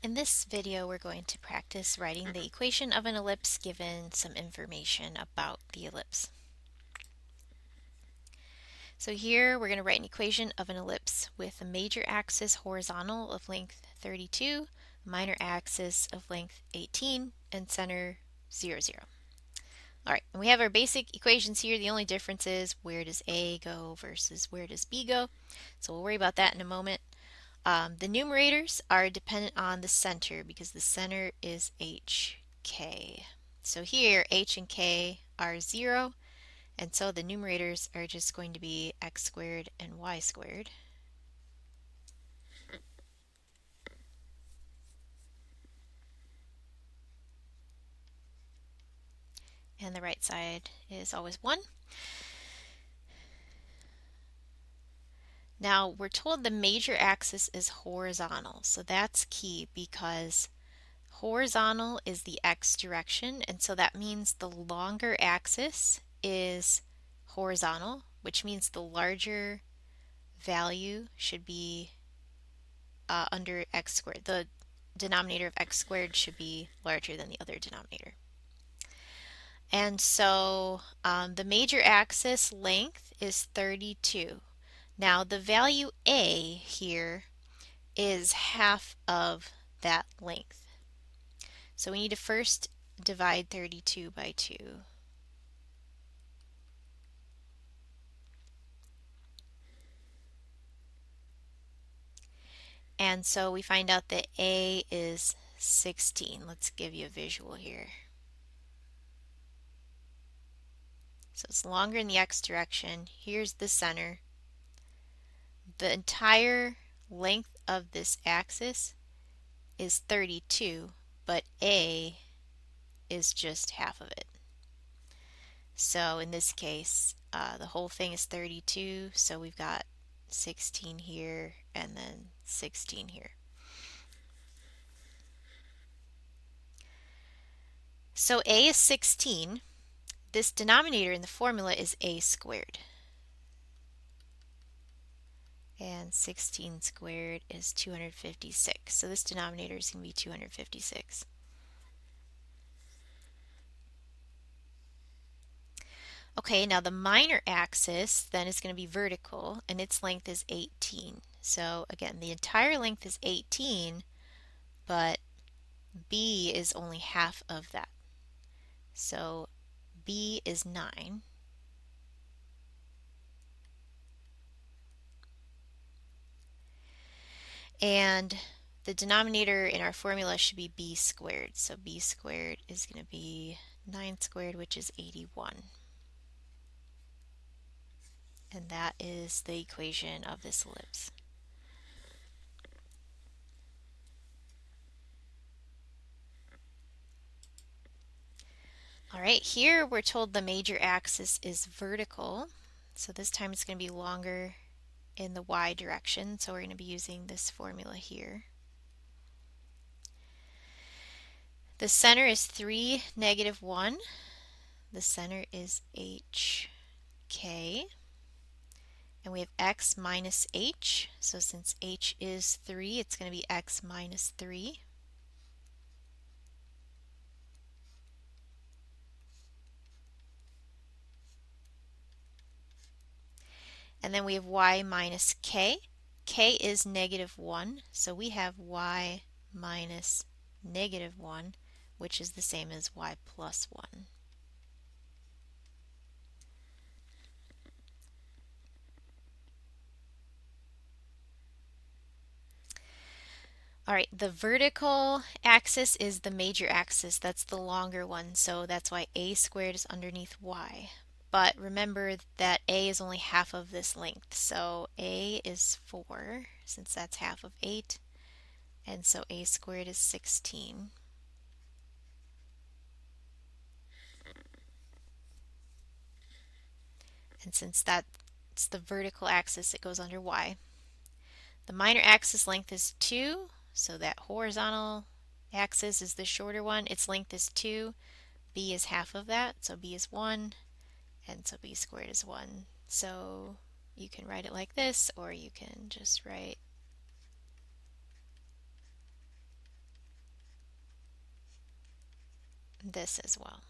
In this video, we're going to practice writing the equation of an ellipse given some information about the ellipse. So here we're going to write an equation of an ellipse with a major axis horizontal of length 32, minor axis of length 18, and center 0, 0. All right, and we have our basic equations here. The only difference is where does A go versus where does B go. So we'll worry about that in a moment. The numerators are dependent on the center because the center is HK. So here H and K are 0, and so the numerators are just going to be x squared and y squared. And the right side is always 1. Now we're told the major axis is horizontal, so that's key because horizontal is the x direction, and so that means the longer axis is horizontal, which means the larger value should be under x squared. The denominator of x squared should be larger than the other denominator. And so the major axis length is 32. Now the value a here is half of that length. So we need to first divide 32 by 2. And so we find out that A is 16. Let's give you a visual here. So it's longer in the x direction. Here's the center. The entire length of this axis is 32, but A is just half of it. So in this case, the whole thing is 32, so we've got 16 here and then 16 here. So A is 16. This denominator in the formula is a squared. And 16 squared is 256. So this denominator is going to be 256. Okay, now the minor axis then is going to be vertical, and its length is 18. So again, the entire length is 18, but B is only half of that. So B is 9. And the denominator in our formula should be b squared. So b squared is going to be 9 squared, which is 81. And that is the equation of this ellipse. All right, here we're told the major axis is vertical. So this time it's going to be longer in the y direction. So we're going to be using this formula here. The center is 3, negative 1. The center is HK. And we have x minus h. So since h is 3, it's going to be x minus 3. And then we have y minus k. K is negative 1, so we have y minus negative 1, which is the same as y plus 1. All right, the vertical axis is the major axis. That's the longer one, so that's why a squared is underneath y. But remember that a is only half of this length, so a is 4, since that's half of 8, and so a squared is 16. And since that's the vertical axis, it goes under y. The minor axis length is 2, so that horizontal axis is the shorter one. Its length is 2. B is half of that, so B is 1, and so B squared is 1. So you can write it like this, or you can just write this as well.